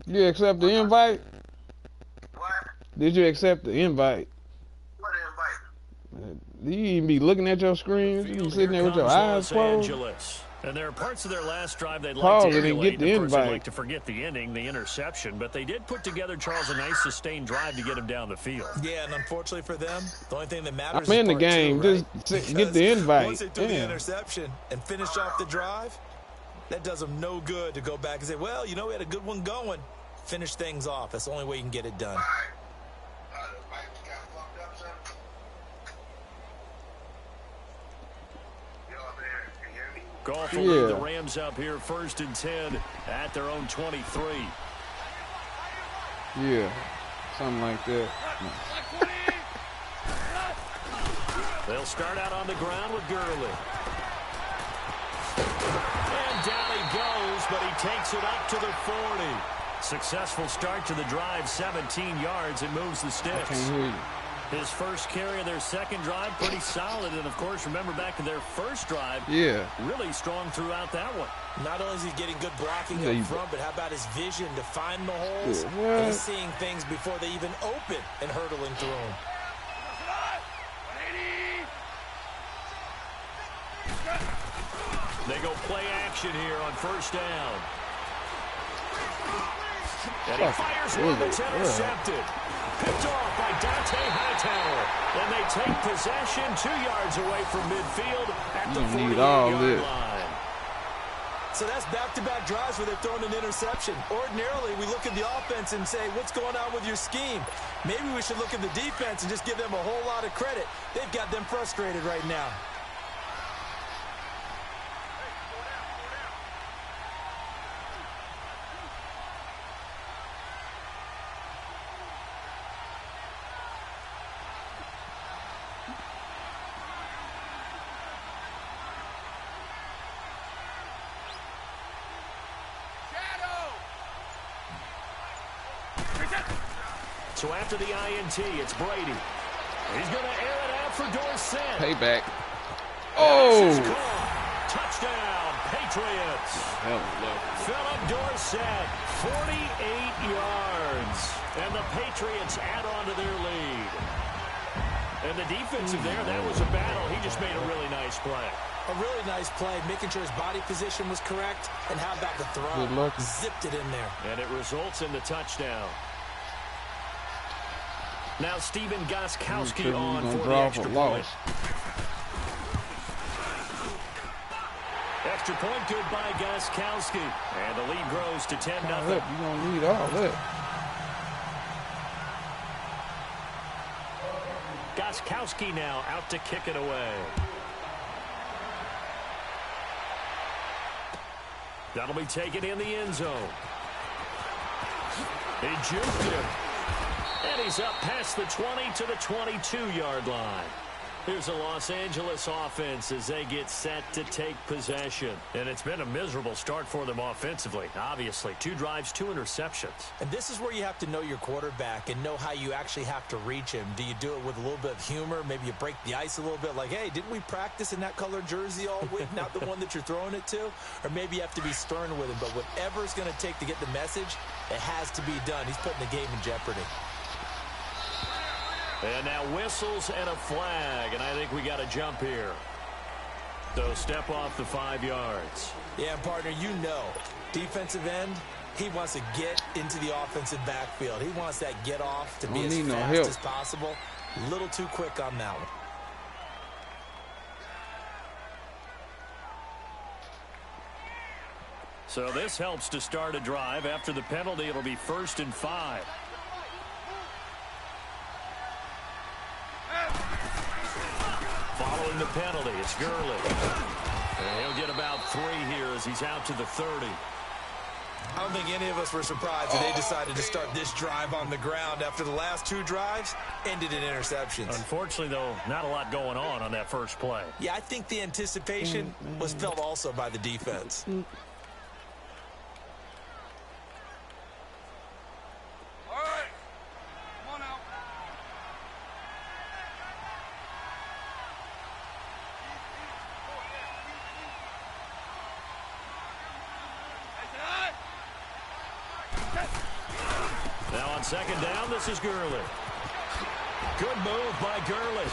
You accept the invite? What? Did you accept the invite? What invite? You even be looking at your screen? You be sitting there with your eyes closed? And there are parts of their last drive they'd like Paul to didn't emulate. get the Of course, they'd invite. like to forget the ending, the interception, but they did put together, Charles, a nice sustained drive to get him down the field. Yeah, and unfortunately for them, the only thing that matters I'm is in the part game. two, right? Just get the invite. Once they threw the interception and finished off the drive, that does them no good to go back and say, well, you know, we had a good one going. Finish things off. That's the only way you can get it done. Golf will lead the Rams up here, 1st and 10 at their own 23. Yeah, something like that. They'll start out on the ground with Gurley. And down he goes, but he takes it up to the 40. Successful start to the drive, 17 yards, and moves the sticks. His first carry of their second drive, pretty solid. And, of course, remember back to their first drive. Yeah. Really strong throughout that one. Not only is he getting good blocking up front, but how about his vision to find the holes? Yeah. He's seeing things before they even open and hurtling through them. They go play action here on 1st down. And he fires one that's intercepted. Picked off by Dante Hightower. And they take possession 2 yards away from midfield at the 48-yard line. So that's back-to-back drives where they're throwing an interception. Ordinarily, we look at the offense and say, what's going on with your scheme? Maybe we should look at the defense and just give them a whole lot of credit. They've got them frustrated right now. So after the INT, it's Brady. He's going to air it out for Dorsett. Payback. Oh! Touchdown, Patriots. Philip Dorsett, 48 yards. And the Patriots add on to their lead. And the defensive there, that was a battle. He just made a really nice play. A really nice play, making sure his body position was correct. And how about the throw? Zipped it in there. And it results in the touchdown. Now Stephen Gostkowski on for the extra point. Extra point good by Gostkowski. And the lead grows to 10-0. You're going to need all that. Gostkowski now out to kick it away. That'll be taken in the end zone. He juked him. And he's up past the 20 to the 22-yard line. Here's the Los Angeles offense as they get set to take possession. And it's been a miserable start for them offensively. Obviously, 2 drives, 2 interceptions. And this is where you have to know your quarterback and know how you actually have to reach him. Do you do it with a little bit of humor? Maybe you break the ice a little bit like, hey, didn't we practice in that color jersey all week, not the one that you're throwing it to? Or maybe you have to be stern with him. But whatever it's going to take to get the message, it has to be done. He's putting the game in jeopardy. And now whistles and a flag, and I think we got a jump here. So step off the 5 yards. Yeah, partner, you know, defensive end, he wants to get into the offensive backfield. He wants that get off to be as fast as possible. A little too quick on that one. So this helps to start a drive. After the penalty, it'll be 1st and 5. Following the penalty, it's Gurley. And he'll get about 3 here as he's out to the 30. I don't think any of us were surprised that they decided to start this drive on the ground after the last 2 drives ended in interceptions. Unfortunately, though, not a lot going on that first play. Yeah, I think the anticipation was felt also by the defense. Now on second down, this is Gurley. Good move by Gurley.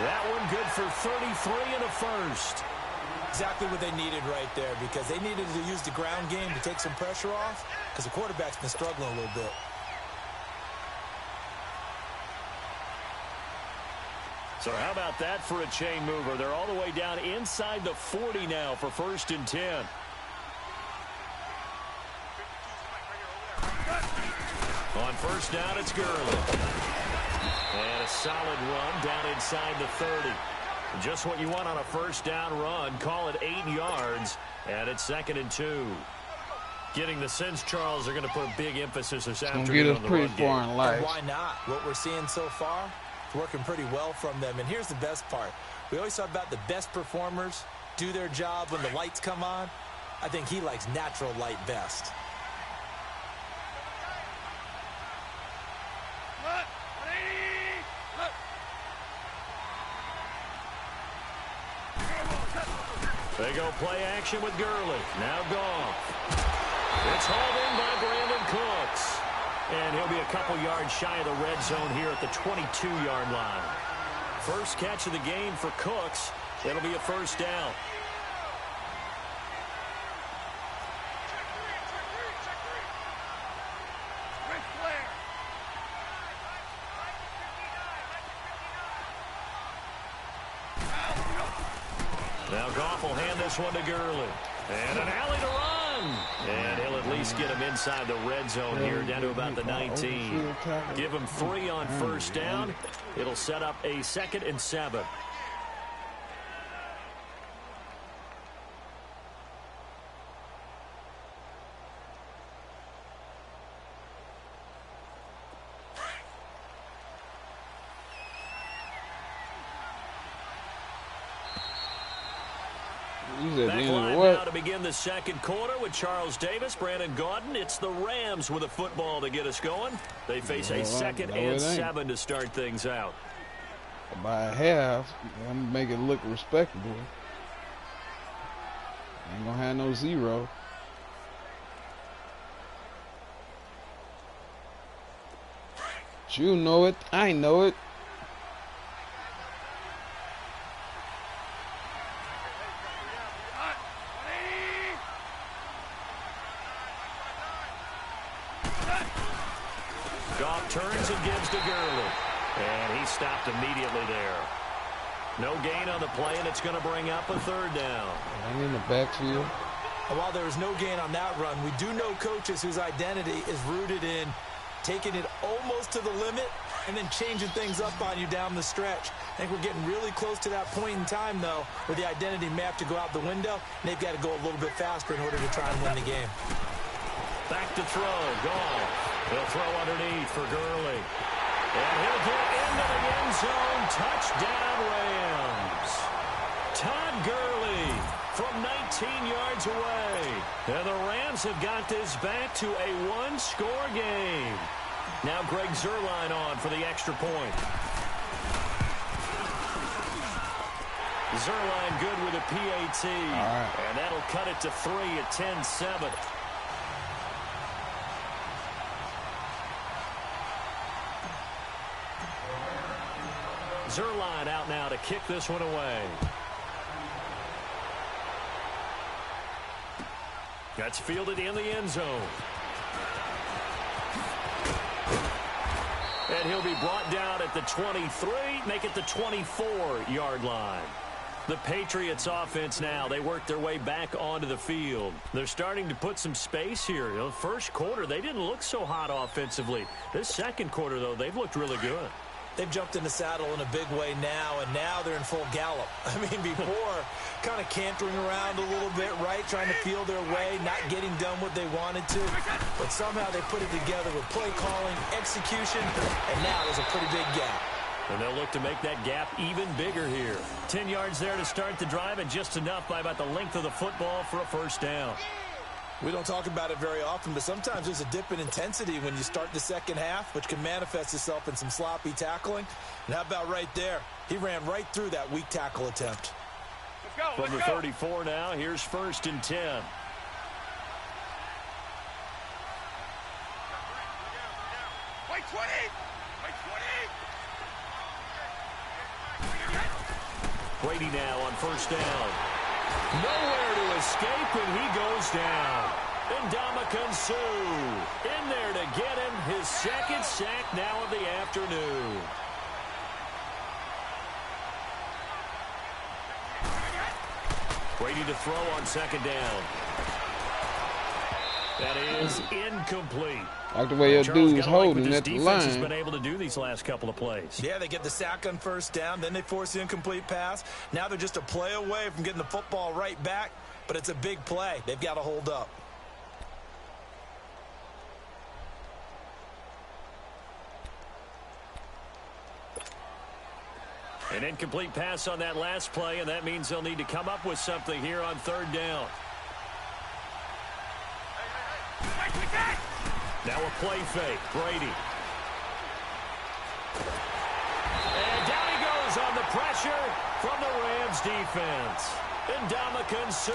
That one good for 33 and a first. Exactly what they needed right there, because they needed to use the ground game to take some pressure off, because the quarterback's been struggling a little bit. So how about that for a chain mover? They're all the way down inside the 40 now for 1st and 10. On first down, it's Gurley. And a solid run down inside the 30. Just what you want on a first down run. Call it 8 yards. And it's 2nd and 2. Getting the sense, Charles, are going to put a big emphasis this afternoon on the run game. And why not? What we're seeing so far, it's working pretty well from them. And here's the best part. We always talk about the best performers do their job when the lights come on. I think he likes natural light best. They go play action with Gurley. Now Goff. It's hauled in by Brandon Cooks. And he'll be a couple yards shy of the red zone here at the 22-yard line. First catch of the game for Cooks. It'll be a first down. Now Goff will hand this one to Gurley. And an alley to run. And he'll at least get him inside the red zone here, down to about the 19. Give him 3 on first down. It'll set up a 2nd and 7. Back line now to begin the second quarter with Charles Davis, Brandon Gaudin. It's the Rams with a football to get us going. They face a 2nd and 7 to start things out. By a half, I'm going to make it look respectable. Ain't going to have no 0. But you know it. I know it. Goff turns and gives to Gurley. And he stopped immediately there. No gain on the play, and it's going to bring up a 3rd down. I'm in the backfield. And while there was no gain on that run, we do know coaches whose identity is rooted in taking it almost to the limit and then changing things up on you down the stretch. I think we're getting really close to that point in time, though, where the identity may have to go out the window, and they've got to go a little bit faster in order to try and win the game. Back to throw. Goff. He'll throw underneath for Gurley. And he'll get into the end zone. Touchdown, Rams. Todd Gurley from 19 yards away. And the Rams have got this back to a 1-score game. Now Greg Zuerlein on for the extra point. Zuerlein good with a PAT. And that'll cut it to 3 at 10-7. Zuerlein out now to kick this one away. That's fielded in the end zone. And he'll be brought down at the 23, make it the 24-yard line. The Patriots offense now, they work their way back onto the field. They're starting to put some space here. You know, first quarter, they didn't look so hot offensively. This second quarter, though, they've looked really good. They've jumped in the saddle in a big way now, and now they're in full gallop. I mean, before, kind of cantering around a little bit, right, trying to feel their way, not getting done what they wanted to. But somehow they put it together with play calling, execution, and now there's a pretty big gap. And they'll look to make that gap even bigger here. 10 yards there to start the drive, and just enough by about the length of the football for a first down. We don't talk about it very often, but sometimes there's a dip in intensity when you start the second half, which can manifest itself in some sloppy tackling. And how about right there? He ran right through that weak tackle attempt. From the 34 now, here's 1st and 10. Brady now on first down. Nowhere to escape, and he goes down. Ndamukong Suh in there to get him his second sack now of the afternoon. Brady to throw on second down. That is incomplete. Like the way your dude's holding at the line. Has been able to do these last couple of plays. Yeah, they get the sack on first down, then they force the incomplete pass. Now they're just a play away from getting the football right back, but it's a big play. They've got to hold up. An incomplete pass on that last play, and that means they'll need to come up with something here on third down. Now a play fake. Brady. And down he goes on the pressure from the Rams defense. Ndamukong Suh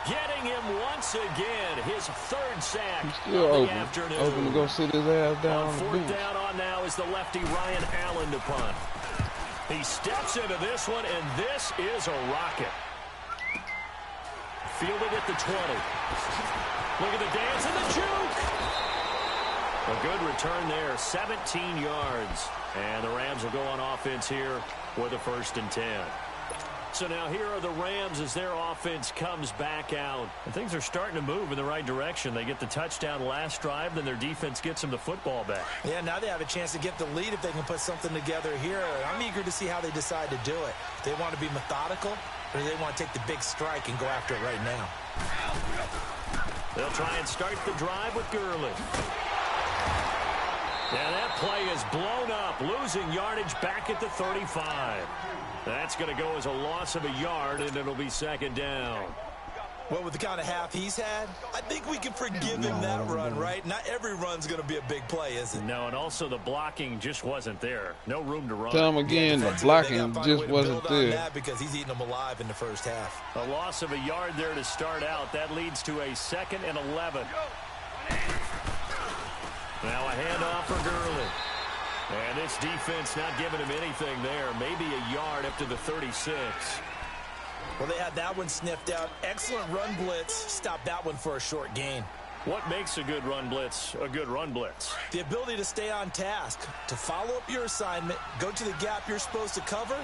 getting him once again. His third sack of the afternoon. Open to go sit his ass down on fourth down on now is the lefty Ryan Allen to punt. He steps into this one, and this is a rocket. Fielded at the 20. Look at the dance and the juke. A good return there, 17 yards. And the Rams will go on offense here with a 1st and 10. So now here are the Rams as their offense comes back out. And things are starting to move in the right direction. They get the touchdown last drive, then their defense gets them the football back. Yeah, now they have a chance to get the lead if they can put something together here. I'm eager to see how they decide to do it. They want to be methodical, or do they want to take the big strike and go after it right now? They'll try and start the drive with Gurley. Yeah, that play is blown up, losing yardage back at the 35. That's going to go as a loss of a yard, and it'll be 2nd down. Well, with the kind of half he's had, I think we can forgive him that run, right? Not every run's going to be a big play, is it? No, and also the blocking just wasn't there. No room to run. Tell him again, the blocking just wasn't there. That because he's eating them alive in the first half. A loss of a yard there to start out. That leads to a 2nd and 11. Now a handoff for Gurley. And this defense not giving him anything there. Maybe a yard up to the 36. Well, they had that one sniffed out. Excellent run blitz. Stopped that one for a short gain. What makes a good run blitz a good run blitz? The ability to stay on task, to follow up your assignment, go to the gap you're supposed to cover,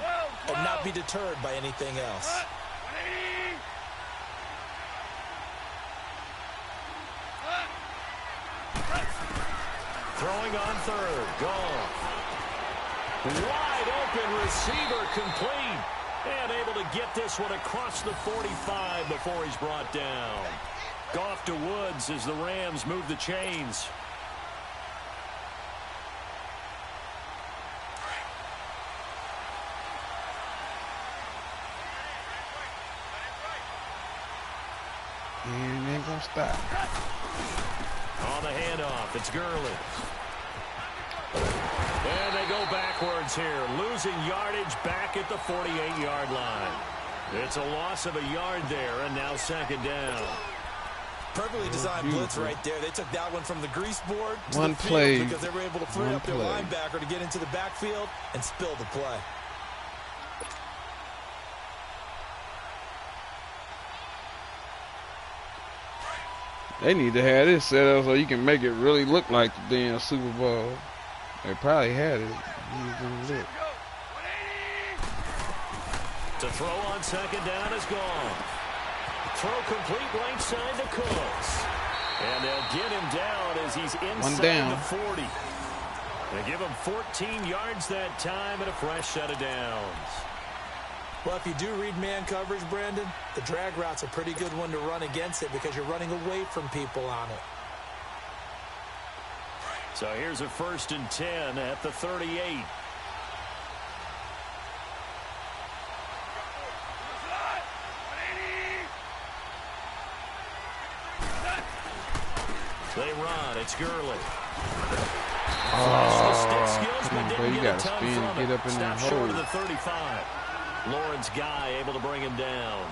and not be deterred by anything else. Throwing on third. Gone. Wide open receiver complete. And able to get this one across the 45 before he's brought down. Goff to Woods as the Rams move the chains. And ain't gonna stop. On the handoff, it's Gurley. And they go backwards here, losing yardage back at the 48-yard line. It's a loss of a yard there, and now 2nd down. Perfectly designed blitz right there. They took that one from the grease board to one the field play because they were able to free up their linebacker to get into the backfield and spill the play. They need to have this set up so you can make it really look like the damn Super Bowl. They probably had it. To throw on 2nd down is gone. Throw complete right side to Cooks. And they'll get him down as he's inside the 40. They give him 14 yards that time and a fresh set of downs. Well, if you do read man coverage, Brandon, the drag route's a pretty good one to run against it because you're running away from people on it. So here's a 1st and 10 at the 38. They run. It's Gurley. You got to spin and get up in that hole. Short of the 35. Lawrence Guy able to bring him down.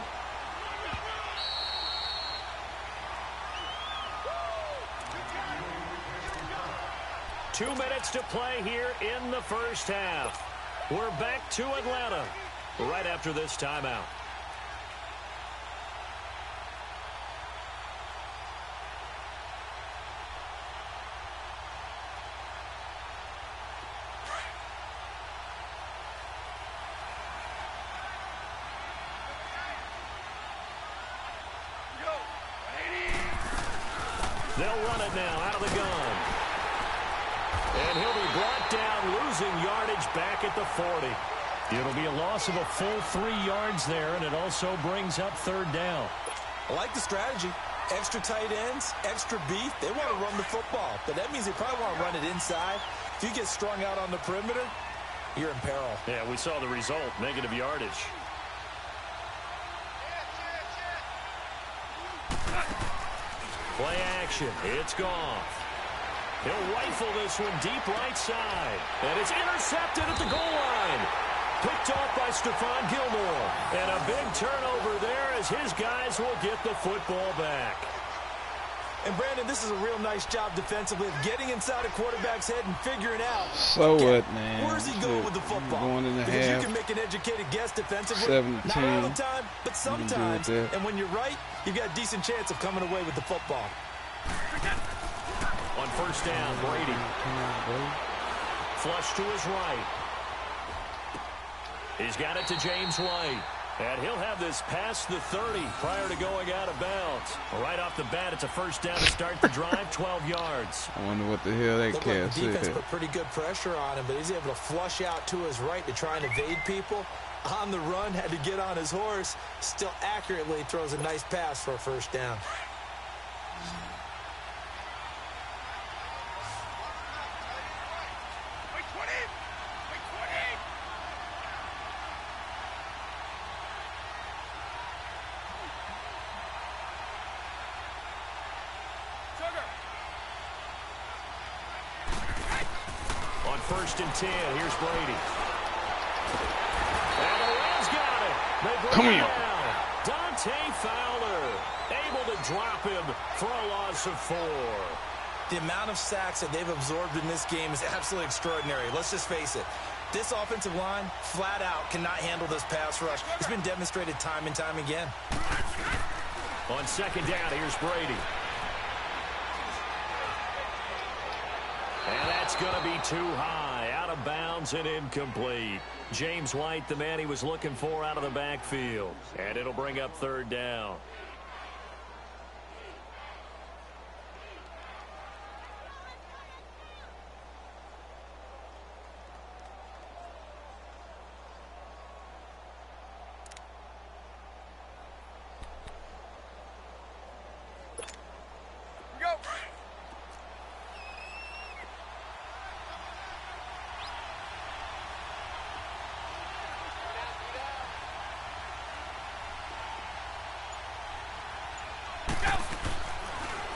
2 minutes to play here in the first half. We're back to Atlanta right after this timeout. They'll run it now out of the gun. And he'll be brought down, losing yardage back at the 40. It'll be a loss of a full 3 yards there, and it also brings up third down. I like the strategy. Extra tight ends, extra beef. They want to run the football, but that means they probably want to run it inside. If you get strung out on the perimeter, you're in peril. Yeah, we saw the result, negative yardage. Play action. It's gone. He'll rifle this one deep right side. And it's intercepted at the goal line. Picked off by Stephon Gilmore. And a big turnover there as his guys will get the football back. And, Brandon, this is a real nice job defensively of getting inside a quarterback's head and figuring out. So okay, what, man? Where's he going with the football? Going in the because half. you can make an educated guess defensively. 17. Not all the time, but sometimes. And when you're right, you've got a decent chance of coming away with the football. On first down, Brady. Flush to his right. He's got it to James White. And he'll have this past the 30 prior to going out of bounds. Right off the bat, it's a first down to start the drive, 12 yards. I wonder what the hell that cat The defense said. put pretty good pressure on him, but he's able to flush out to his right to try and evade people. On the run, had to get on his horse. Still accurately throws a nice pass for a first down. On first and 10, here's Brady. And the Rams got it. They bring Come it here. down. Dante Fowler able to drop him for a loss of 4. The amount of sacks that they've absorbed in this game is absolutely extraordinary. Let's just face it. This offensive line, flat out, cannot handle this pass rush. It's been demonstrated time and time again. On second down, here's Brady. And that's going to be too high, out of bounds and incomplete. James White, the man he was looking for out of the backfield. And it'll bring up third down.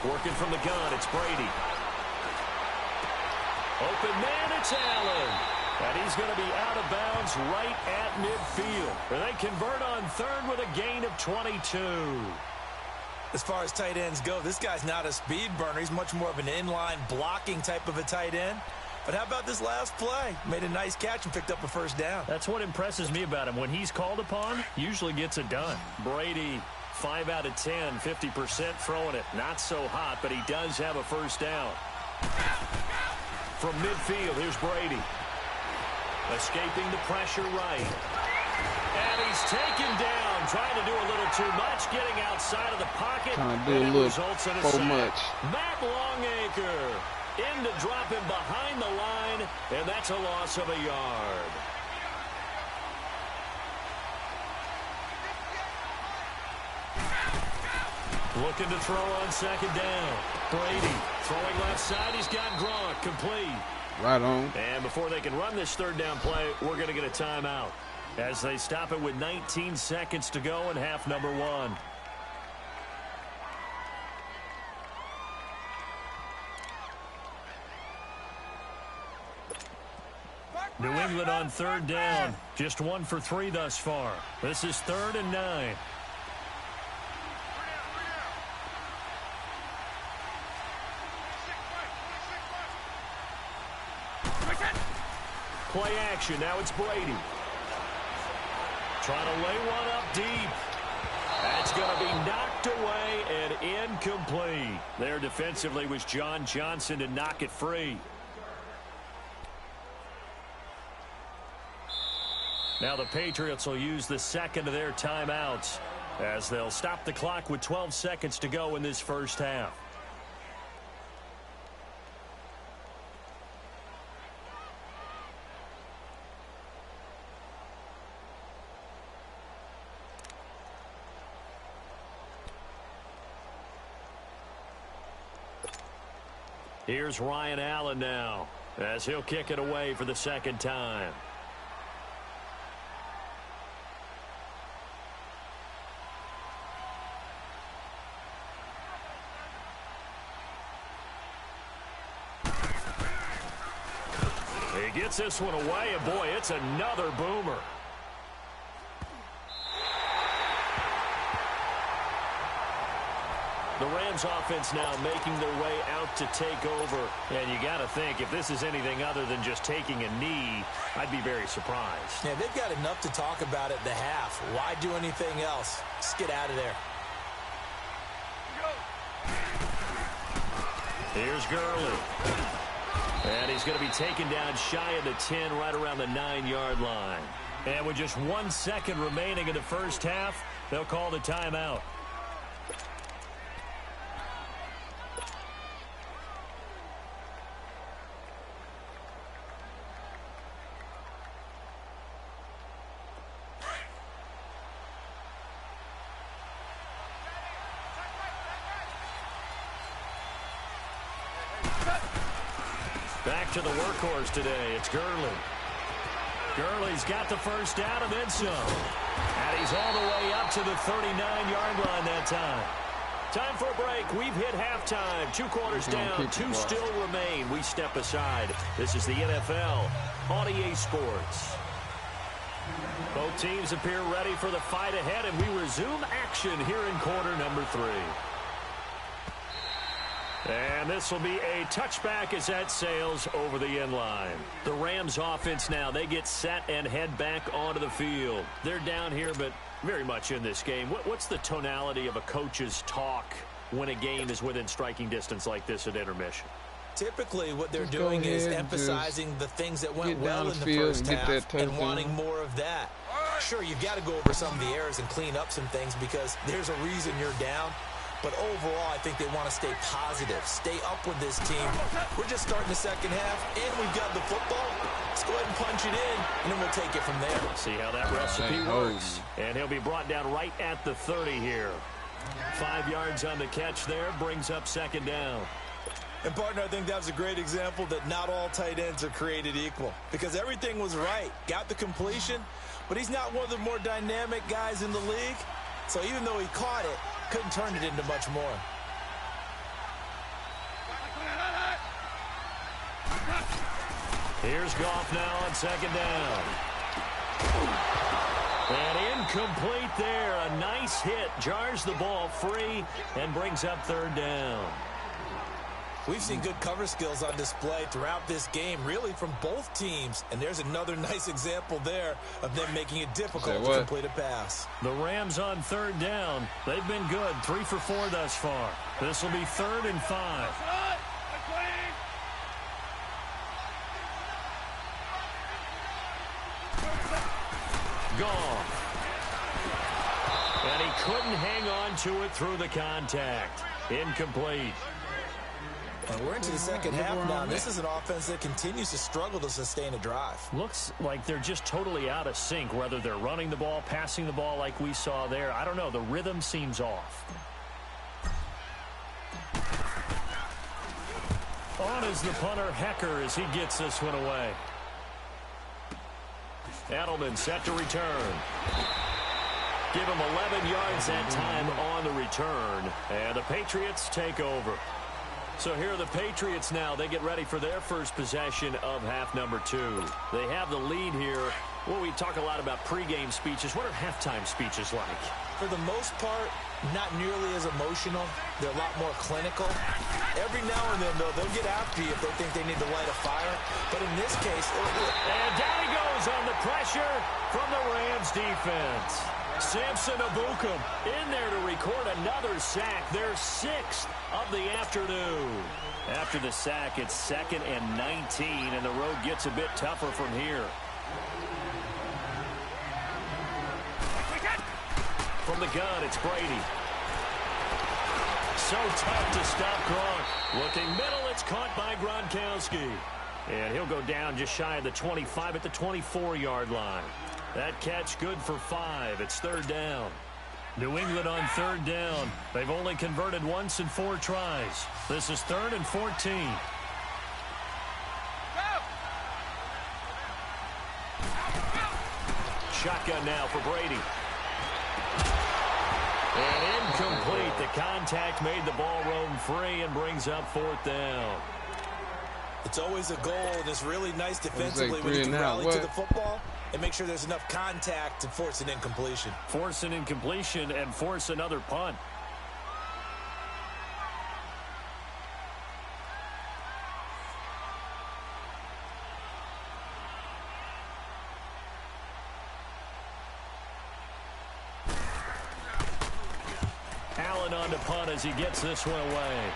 Working from the gun, it's Brady. Open man, it's Allen. And he's going to be out of bounds right at midfield. And they convert on third with a gain of 22. As far as tight ends go, this guy's not a speed burner. He's much more of an inline blocking type of a tight end. But how about this last play? Made a nice catch and picked up a first down. That's what impresses me about him. When he's called upon, usually gets it done. Brady, 5 out of 10, 50% throwing it. Not so hot, but he does have a first down. From midfield, here's Brady. Escaping the pressure right. And he's taken down, trying to do a little too much, getting outside of the pocket. Trying to do a little so much. Matt Longacre in to drop him behind the line, and that's a loss of a yard. Looking to throw on second down. Brady throwing left side. He's got Gronk complete. Right on. And before they can run this third down play, we're going to get a timeout as they stop it with 19 seconds to go in half number 1. New England on third down. Just 1 for 3 thus far. This is 3rd and 9. play action. Now it's Brady. Trying to lay one up deep. That's going to be knocked away and incomplete. There defensively was John Johnson to knock it free. Now the Patriots will use the second of their timeouts as they'll stop the clock with 12 seconds to go in this first half. Here's Ryan Allen now as he'll kick it away for the second time. He gets this one away, and boy, it's another boomer. The Rams offense now making their way out to take over. And you got to think, if this is anything other than just taking a knee, I'd be very surprised. Yeah, they've got enough to talk about at the half. Why do anything else? Just get out of there. Here's Gurley. And he's going to be taken down shy of the 10, right around the 9-yard line. And with just 1 second remaining in the first half, they'll call the timeout. Back to the workhorse today. It's Gurley. Gurley's got the first down and then some. And he's all the way up to the 39-yard line that time. Time for a break. We've hit halftime. 2 quarters down. 2 still remain. We step aside. This is the NFL on EA Sports. Both teams appear ready for the fight ahead, and we resume action here in quarter number 3. And this will be a touchback as that sails over the end line. The Rams offense now, they get set and head back onto the field. They're down here, but very much in this game. What's the tonality of a coach's talk when a game is within striking distance like this at intermission? Typically, what they're doing is emphasizing the things that went well in the first half and wanting more of that. Sure, you've got to go over some of the errors and clean up some things because there's a reason you're down. But overall, I think they want to stay positive, stay up with this team. We're just starting the second half, and we've got the football. Let's go ahead and punch it in, and then we'll take it from there. See how that recipe works. And he'll be brought down right at the 30 here. 5 yards on the catch there, brings up second down. And, partner, I think that was a great example that not all tight ends are created equal because everything was right. Got the completion, but he's not one of the more dynamic guys in the league. So even though he caught it, couldn't turn it into much more. Here's Goff now on second down. And incomplete there. A nice hit. Jars the ball free and brings up third down. We've seen good cover skills on display throughout this game, really from both teams. And there's another nice example there of them making it difficult to complete a pass. The Rams on third down. They've been good. 3 for 4 thus far. This will be 3rd and 5. Gone. And he couldn't hang on to it through the contact. Incomplete. And we're into the second half now. This is an offense that continues to struggle to sustain a drive. Looks like they're just totally out of sync, whether they're running the ball, passing the ball like we saw there. I don't know. The rhythm seems off. On is the punter, Hecker, as he gets this one away. Edelman set to return. Give him 11 yards that time on the return. And the Patriots take over. So here are the Patriots now. They get ready for their first possession of half number 2. They have the lead here. Well, we talk a lot about pregame speeches. What are halftime speeches like? For the most part, not nearly as emotional. They're a lot more clinical. Every now and then, though, they'll get after you if they think they need to light a fire. But in this case... And down he goes on the pressure from the Rams defense. Samson Ebukam in there to record another sack, their 6th of the afternoon. After the sack, it's 2nd and 19, and the road gets a bit tougher from here. From the gun, it's Brady. So tough to stop Gronk. Looking middle, it's caught by Gronkowski. And he'll go down just shy of the 25 at the 24-yard line. That catch good for 5. It's 3rd down. New England on 3rd down. They've only converted once in 4 tries. This is 3rd and 14. Shotgun now for Brady. And incomplete. The contact made the ball roam free and brings up 4th down. It's always a goal, and it's really nice defensively when you can rally to the football and make sure there's enough contact to force an incompletion. Force an incompletion and force another punt. Allen on to punt as he gets this one away.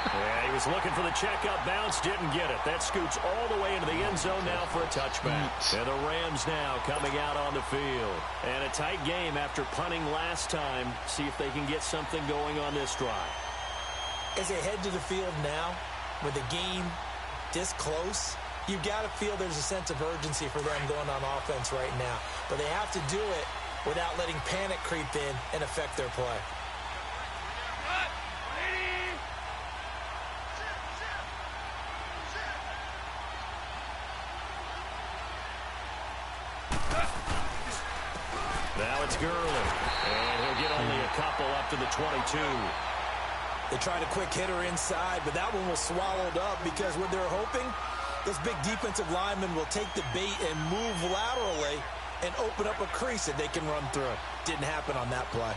Yeah, he was looking for the checkup bounce, didn't get it. That scoots all the way into the end zone now for a touchback. And the Rams now coming out on the field. And a tight game after punting last time. See if they can get something going on this drive. As they head to the field now, with the game this close, you've got to feel there's a sense of urgency for them going on offense right now. But they have to do it without letting panic creep in and affect their play. Now it's Gurley. And he'll get only a couple up to the 22. They tried a quick hitter inside, but that one was swallowed up because what they're hoping, those big defensive linemen will take the bait and move laterally and open up a crease that they can run through. Didn't happen on that play.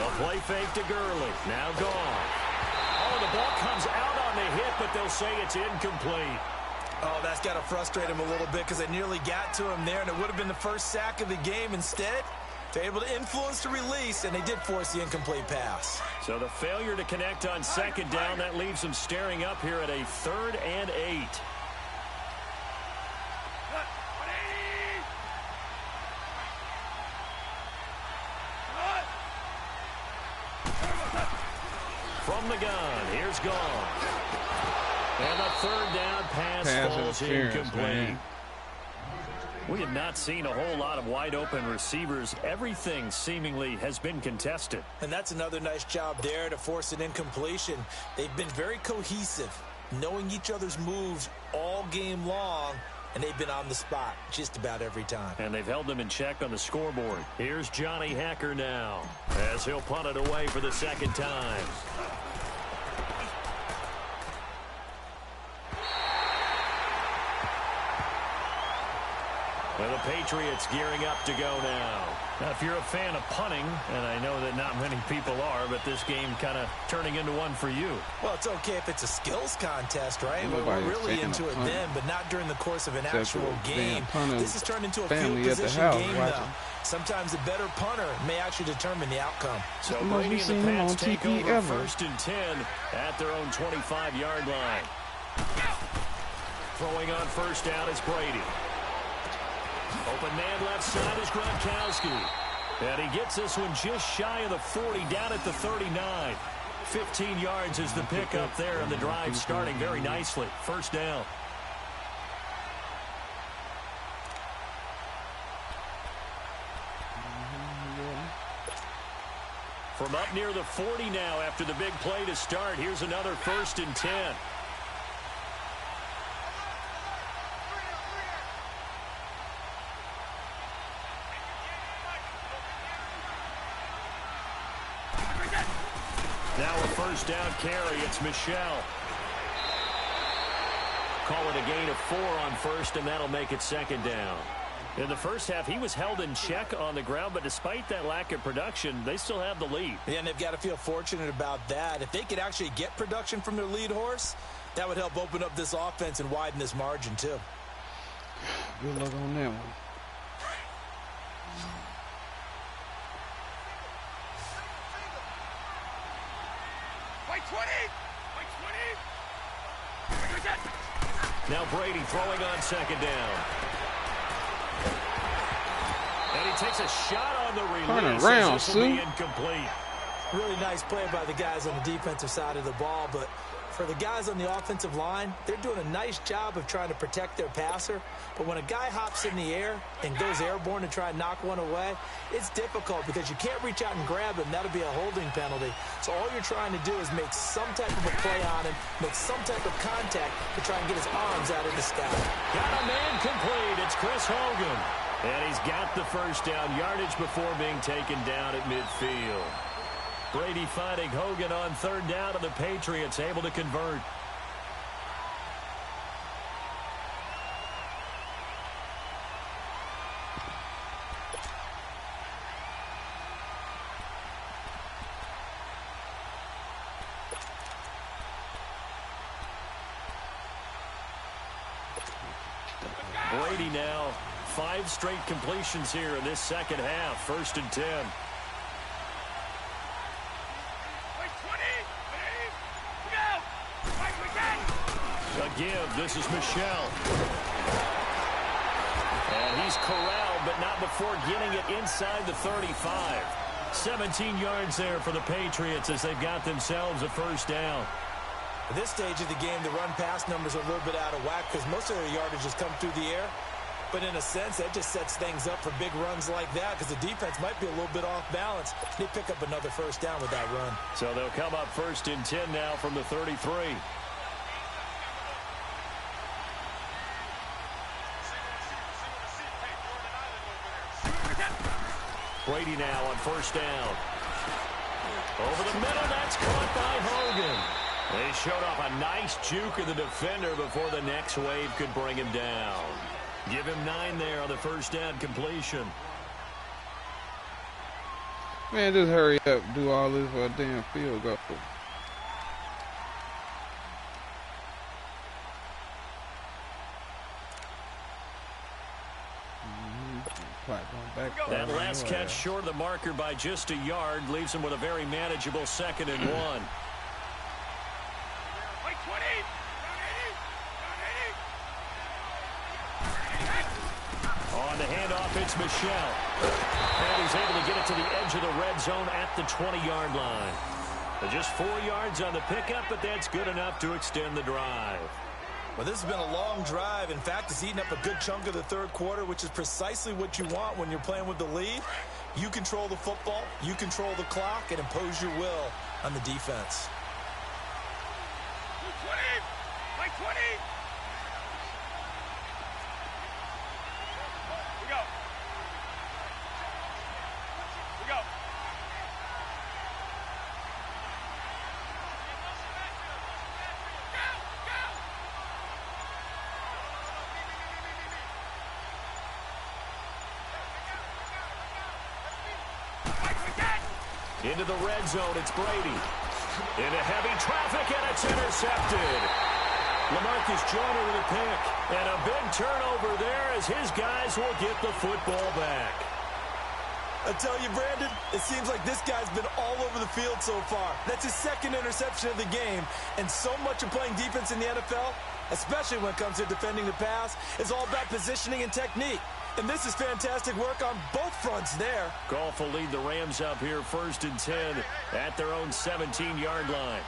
A play fake to Gurley. Now gone. Oh, the ball comes out on the hit, but they'll say it's incomplete. Oh, that's got to frustrate him a little bit because they nearly got to him there, and it would have been the first sack of the game. Instead, they're able to influence the release, and they did force the incomplete pass. So the failure to connect on 2nd down, that leaves them staring up here at a 3rd and 8. From the gun, here's gone. And a 3rd down pass falls incomplete. Man. We have not seen a whole lot of wide-open receivers. Everything seemingly has been contested. And that's another nice job there to force an incompletion. They've been very cohesive, knowing each other's moves all game long, and they've been on the spot just about every time. And they've held them in check on the scoreboard. Here's Johnny Hacker now, as he'll punt it away for the 2nd time. Well, the Patriots gearing up to go now. Now, if you're a fan of punting, and I know that not many people are, but this game kind of turning into one for you. Well, it's okay if it's a skills contest, right? But we're really into it then, but not during the course of an actual game. This has turned into a field position game, though. Sometimes the better punter may actually determine the outcome. So Brady and the Pats take over 1st and 10 at their own 25-yard line. Throwing on 1st down is Brady. Open man left side is Gronkowski. And he gets this one just shy of the 40, down at the 39. 15 yards is the pickup there, and the drive starting very nicely. 1st down. From up near the 40 now after the big play to start. Here's another 1st and 10. Now a 1st down carry. It's Michel. Call it a gain of 4 on 1st, and that'll make it 2nd down. In the first half, he was held in check on the ground, but despite that lack of production, they still have the lead. Yeah, and they've got to feel fortunate about that. If they could actually get production from their lead horse, that would help open up this offense and widen this margin, too. Good luck on that one. Now Brady throwing on second down. And he takes a shot on the release. Turn around, This will be Sue. incomplete. Really nice play by the guys on the defensive side of the ball, but for the guys on the offensive line, they're doing a nice job of trying to protect their passer. But when a guy hops in the air and goes airborne to try and knock one away, it's difficult because you can't reach out and grab him. That'll be a holding penalty. So all you're trying to do is make some type of a play on him, make some type of contact to try and get his arms out of the sky. Got a man complete. It's Chris Hogan. And he's got the first down yardage before being taken down at midfield. Brady finding Hogan on third down, and the Patriots able to convert. Brady now 5 straight completions here in this second half. 1st and 10. A give. This is Michelle. And he's corralled, but not before getting it inside the 35. 17 yards there for the Patriots as they've got themselves a first down. At this stage of the game, the run-pass numbers are a little bit out of whack because most of their yardage has come through the air. But in a sense, that just sets things up for big runs like that because the defense might be a little bit off balance. They pick up another first down with that run. So they'll come up 1st and 10 now from the 33. Brady now on 1st down. Over the middle, that's caught by Hogan. They showed off a nice juke of the defender before the next wave could bring him down. Give him 9 there on the first down completion. Man, just hurry up. Do all this for a damn field goal. That last catch short of the marker by just a yard leaves him with a very manageable 2nd and 1. On the handoff, it's Michelle. And he's able to get it to the edge of the red zone at the 20-yard line. Just 4 yards on the pickup, but that's good enough to extend the drive. Well, this has been a long drive. In fact, it's eaten up a good chunk of the third quarter, which is precisely what you want when you're playing with the lead. You control the football, you control the clock, and impose your will on the defense. 20! Like 20! We go. We go. Into the red zone, it's Brady. Into heavy traffic, and it's intercepted. LaMarcus Joyner with a pick. And a big turnover there as his guys will get the football back. I tell you, Brandon, it seems like this guy's been all over the field so far. That's his 2nd interception of the game. And so much of playing defense in the NFL, especially when it comes to defending the pass, is all about positioning and technique. And this is fantastic work on both fronts there. Goff will lead the Rams up here 1st and 10 at their own 17-yard line.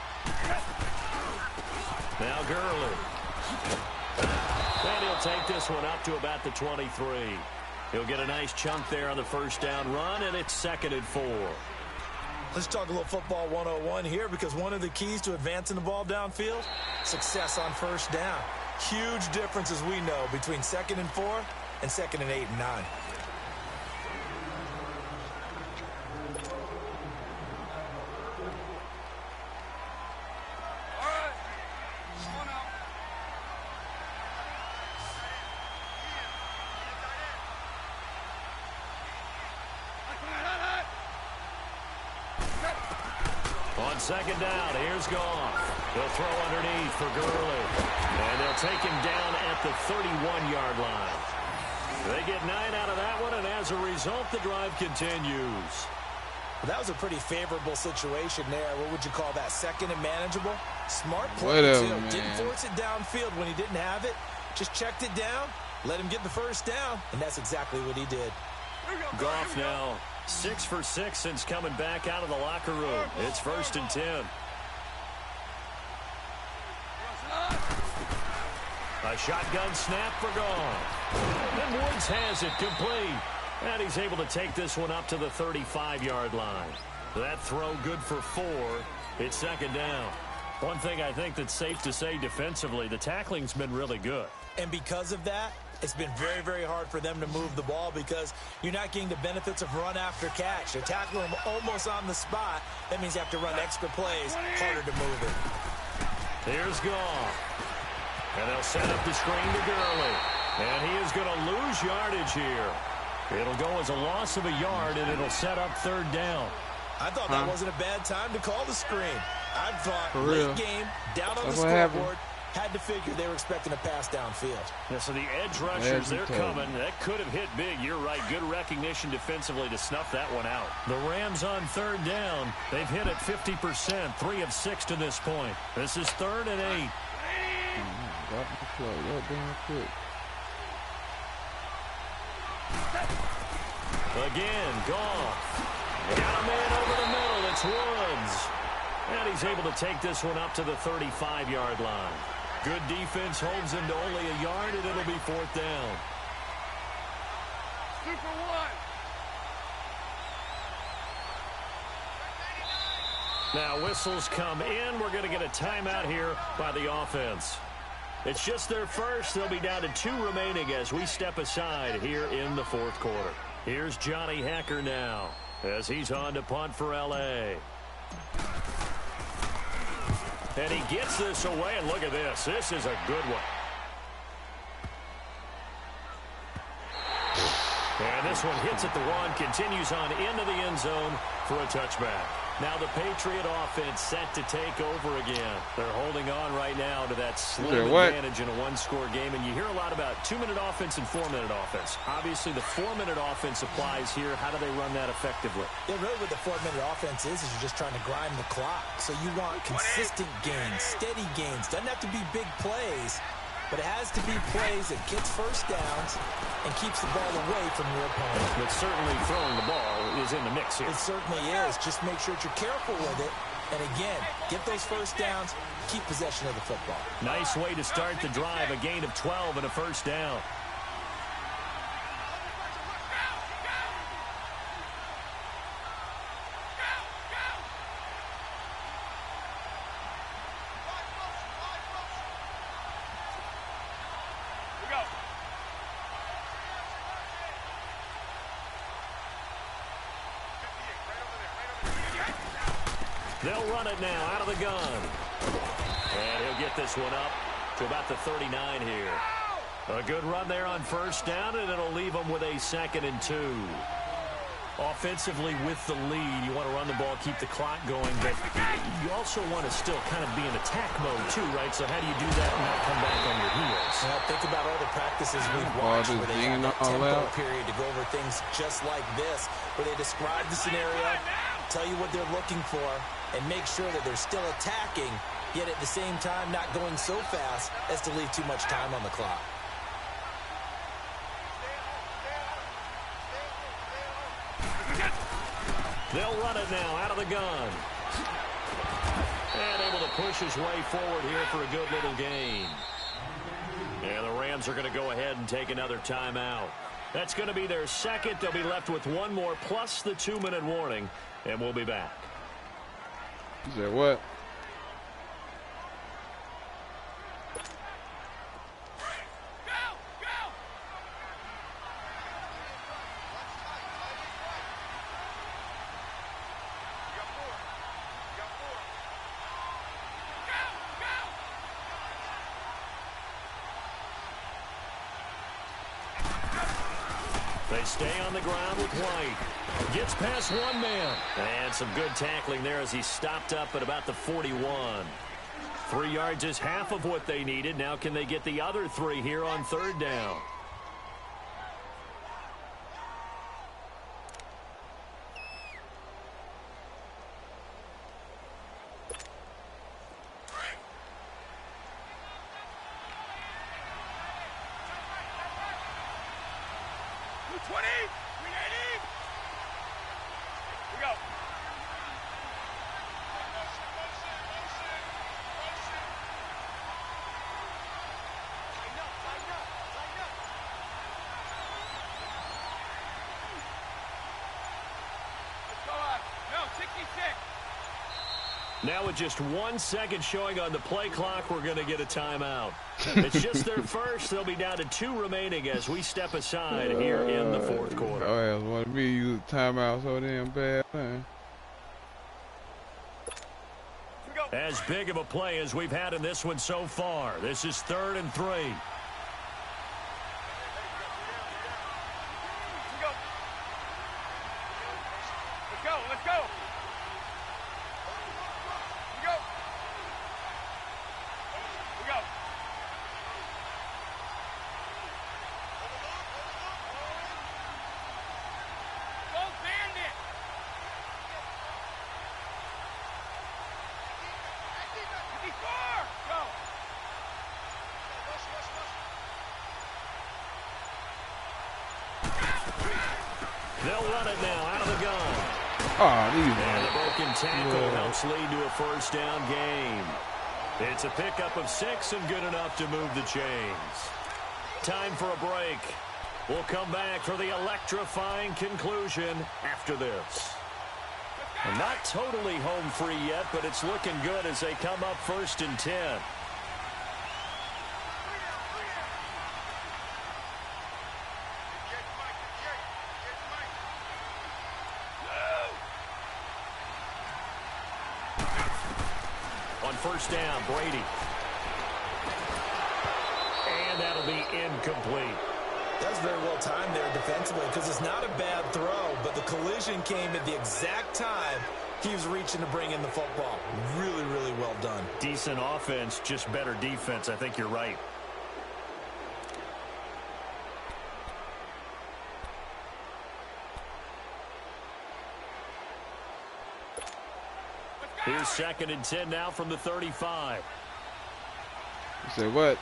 Now Gurley. And he'll take this one up to about the 23. He'll get a nice chunk there on the first down run, and it's 2nd and 4. Let's talk a little football 101 here because one of the keys to advancing the ball downfield, success on first down. Huge difference, as we know, between 2nd and 4 and 2nd and 8 and 9. On second down, here's Goff. He'll throw underneath for Gurley. And they'll take him down at the 31-yard line. They get 9 out of that one, and as a result, the drive continues. Well, that was a pretty favorable situation there. What would you call that? Second and manageable? Smart play, too. Didn't force it downfield when he didn't have it. Just checked it down, let him get the first down, and that's exactly what he did. Goff now 6 for 6 since coming back out of the locker room. It's 1st and 10. A shotgun snap for Goff. And Woods has it complete. And he's able to take this one up to the 35-yard line. That throw good for 4. It's 2nd down. One thing I think that's safe to say defensively, the tackling's been really good. And because of that, it's been very, very hard for them to move the ball because you're not getting the benefits of run after catch. They're tackling them almost on the spot. That means you have to run extra plays, harder to move it. Here's Goff. And they'll set up the screen to Gurley. And he is going to lose yardage here. It'll go as a loss of a yard, and it'll set up 3rd down. I thought that wasn't a bad time to call the screen. I thought late game, down on the scoreboard, had to figure they were expecting a pass downfield. Yeah, so the edge rushers, they're coming. That could have hit big. You're right. Good recognition defensively to snuff that one out. The Rams on 3rd down. They've hit it 50%, 3 of 6 to this point. This is 3rd and 8. Got the play that damn quick. Again, Goff. Got a man over the middle. It's Woods. And he's able to take this one up to the 35-yard line. Good defense holds him to only a yard, and it'll be 4th down. Super one. Now whistles come in. We're going to get a timeout here by the offense. It's just their first. They'll be down to 2 remaining as we step aside here in the 4th quarter. Here's Johnny Hacker now as he's on to punt for L.A. And he gets this away, and look at this. This is a good one. And this one hits at the 1, continues on into the end zone for a touchback. Now the Patriot offense set to take over again. They're holding on right now to that slim advantage in a 1-score game. And you hear a lot about 2-minute offense and 4-minute offense. Obviously, the 4-minute offense applies here. How do they run that effectively? Yeah, really what the 4-minute offense is you're just trying to grind the clock. So you want consistent gains, steady gains. Doesn't have to be big plays, but it has to be plays that gets first downs and keeps the ball away from your opponent. But certainly throwing the ball is in the mix here. It certainly is. Just make sure that you're careful with it. And again, get those first downs, keep possession of the football. Nice way to start the drive, a gain of 12 and a first down. They'll run it now out of the gun. And he'll get this one up to about the 39 here. A good run there on first down, and it'll leave them with a 2nd and 2. Offensively with the lead, you want to run the ball, keep the clock going, but you also want to still kind of be in attack mode too, right? So how do you do that and not come back on your heels? Well, think about all the practices we've watched where they have that tempo period to go over things just like this, where they describe the scenario, tell you what they're looking for, and make sure that they're still attacking, yet at the same time not going so fast as to leave too much time on the clock. They'll run it now out of the gun. And able to push his way forward here for a good little gain. And the Rams are going to go ahead and take another timeout. That's going to be their 2nd. They'll be left with 1 more plus the 2-minute warning. And we'll be back. Is that what? They They stay on the ground with White. Gets past one man. And some good tackling there as he stopped up at about the 41. 3 yards is half of what they needed. Now can they get the other 3 here on third down? Now with just 1 second showing on the play clock, we're going to get a timeout. It's just their first. They'll be down to 2 remaining as we step aside here in the fourth quarter. Oh, yeah, want me to use a timeout so damn bad, man. As big of a play as we've had in this one so far. This is 3rd and 3. Let's go. Let's go. They'll run it now out of the gun. And the broken tackle helps lead to a first down game. It's a pickup of 6 and good enough to move the chains. Time for a break. We'll come back for the electrifying conclusion after this. And not totally home free yet, but it's looking good as they come up 1st and 10. First down, Brady. And that'll be incomplete. That's very well timed there defensively because it's not a bad throw, but the collision came at the exact time he was reaching to bring in the football. Really, really well done. Decent offense, just better defense. I think you're right. Here's 2nd and 10 now from the 35. You say what?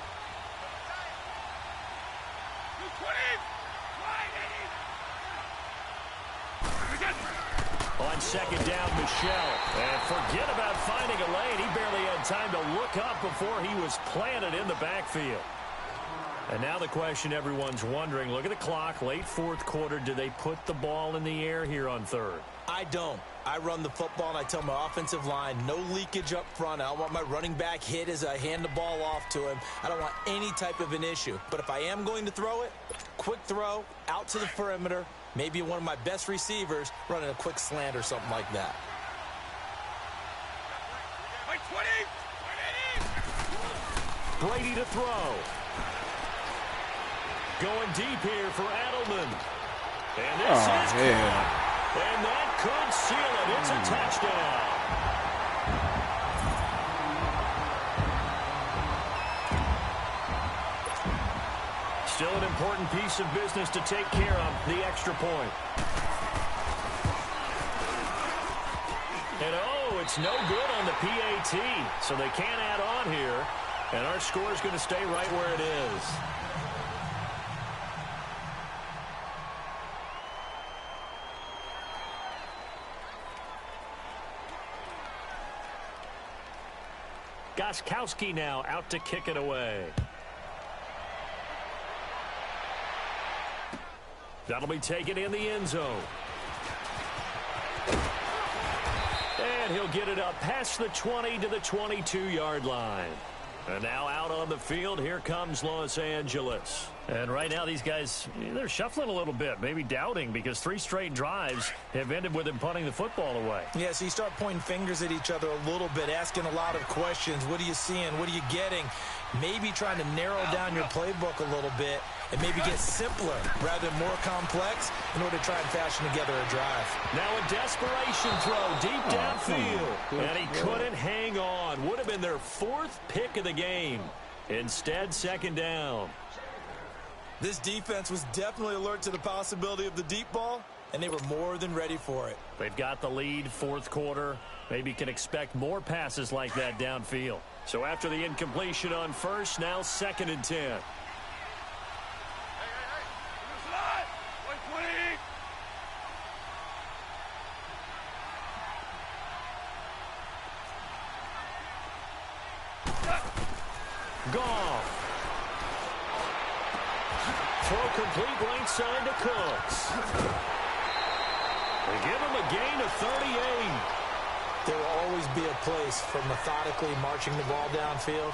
On 2nd down, Michelle. And forget about finding a lane. He barely had time to look up before he was planted in the backfield. And now the question everyone's wondering, look at the clock, late 4th quarter. Do they put the ball in the air here on 3rd? I don't. I run the football, and I tell my offensive line, no leakage up front. I don't want my running back hit as I hand the ball off to him. I don't want any type of an issue. But if I am going to throw it, quick throw, out to the perimeter, maybe one of my best receivers running a quick slant or something like that. Brady to throw. Going deep here for Adelman. And this is caught. And that could seal it. It's a touchdown. Still an important piece of business to take care of, the extra point. And it's no good on the PAT, so they can't add on here. And our score is going to stay right where it is. Gostkowski now out to kick it away. That'll be taken in the end zone. And he'll get it up past the 20 to the 22-yard line. And now out on the field, here comes Los Angeles. And right now these guys, they're shuffling a little bit, maybe doubting, because 3 straight drives have ended with them punting the football away. Yeah, so you start pointing fingers at each other a little bit, asking a lot of questions. What are you seeing? What are you getting? Maybe trying to narrow down your playbook a little bit and maybe get simpler rather than more complex in order to try and fashion together a drive. Now a desperation throw deep downfield, and he couldn't hang on. Would have been their 4th pick of the game. Instead, 2nd down. This defense was definitely alert to the possibility of the deep ball, and they were more than ready for it. They've got the lead, 4th quarter. Maybe can expect more passes like that downfield. So after the incompletion on 1st, now 2nd and 10. Goff. Throw complete right side to Cooks. They give him a gain of 38. There will always be a place for methodically marching the ball downfield.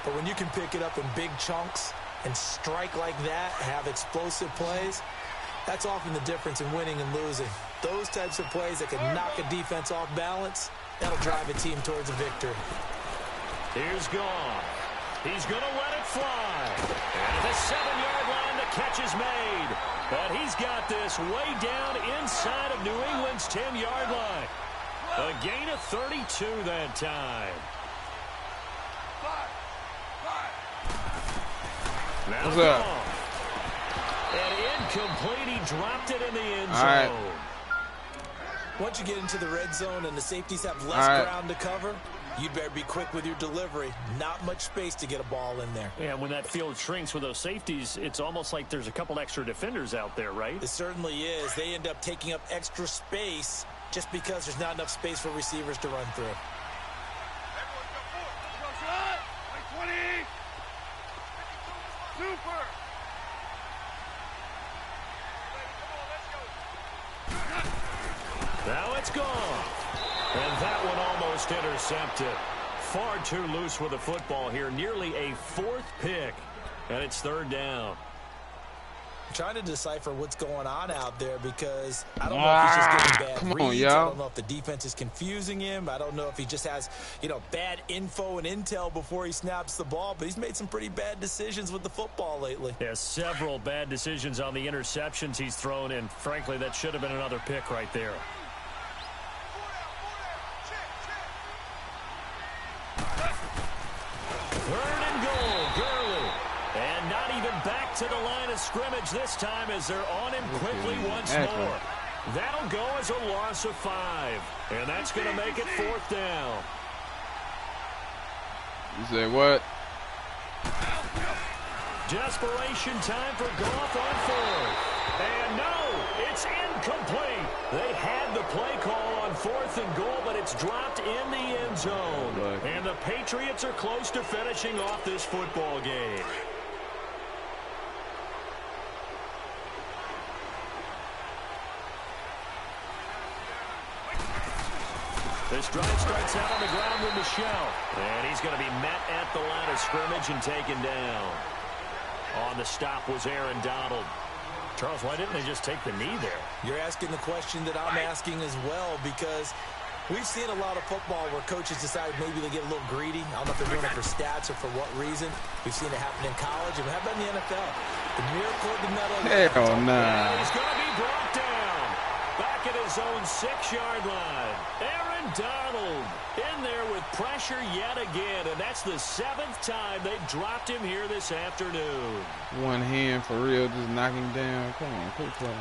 But when you can pick it up in big chunks and strike like that, have explosive plays, that's often the difference in winning and losing. Those types of plays that can knock a defense off balance, that'll drive a team towards a victory. Here's Goff. He's going to let it fly. And at the 7-yard line, the catch is made. But he's got this way down inside of New England's 10-yard line. A gain of 32 that time. Now What's up? And incomplete. He dropped it in the end zone. All right. Once you get into the red zone and the safeties have less ground to cover, you'd better be quick with your delivery. Not much space to get a ball in there. Yeah, when that field shrinks with those safeties, it's almost like there's a couple extra defenders out there, right? It certainly is. They end up taking up extra space just because there's not enough space for receivers to run through. Now it's gone. And that one almost intercepted. Far too loose with the football here. Nearly a 4th pick. And it's 3rd down. I'm trying to decipher what's going on out there because I don't know if he's just getting bad reads. I don't know if the defense is confusing him. I don't know if he just has, bad info and intel before he snaps the ball. But he's made some pretty bad decisions with the football lately. Yeah, several bad decisions on the interceptions he's thrown. And frankly, that should have been another pick right there. To the line of scrimmage this time as they're on him quickly once more. That'll go as a loss of 5. And that's going to make it 4th down. You say what? Desperation time for Goff on 4th. And no, it's incomplete. They had the play call on 4th and goal, but it's dropped in the end zone. And the Patriots are close to finishing off this football game. This drive starts out on the ground with Michelle. And he's going to be met at the line of scrimmage and taken down. On the stop was Aaron Donald. Charles, why didn't they just take the knee there? You're asking the question that I'm asking as well, because we've seen a lot of football where coaches decide maybe they get a little greedy. I don't know if they're doing it for stats or for what reason. We've seen it happen in college. And how about in the NFL? The miracle of the metal. Hell nah. He's going to be brought down. Back at his own 6-yard line. Aaron Donald in there with pressure yet again. And that's the 7th time they've dropped him here this afternoon. One hand for real, just knock him down. Come on, quit playing.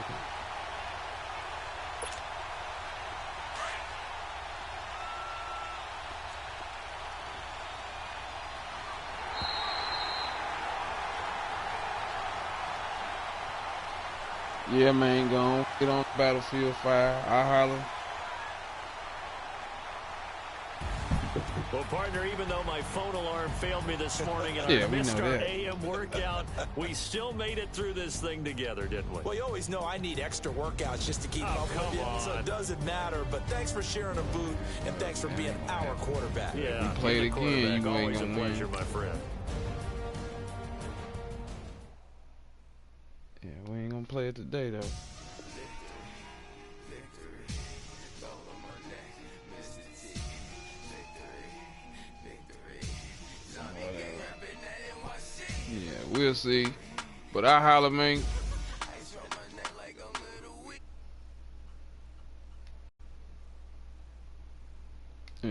Yeah, man, go on. Get on Battlefield 5. I'll holler. Well, partner, even though my phone alarm failed me this morning and I missed our AM workout, we still made it through this thing together, didn't we? Well, you always know I need extra workouts just to keep up with you, so it doesn't matter. But thanks for sharing a boot, and thanks for being our quarterback. Yeah, you play it again, you always ain't a gonna pleasure, win. my friend. Yeah, we ain't gonna play it today, though. Yeah, we'll see. But I holler, man.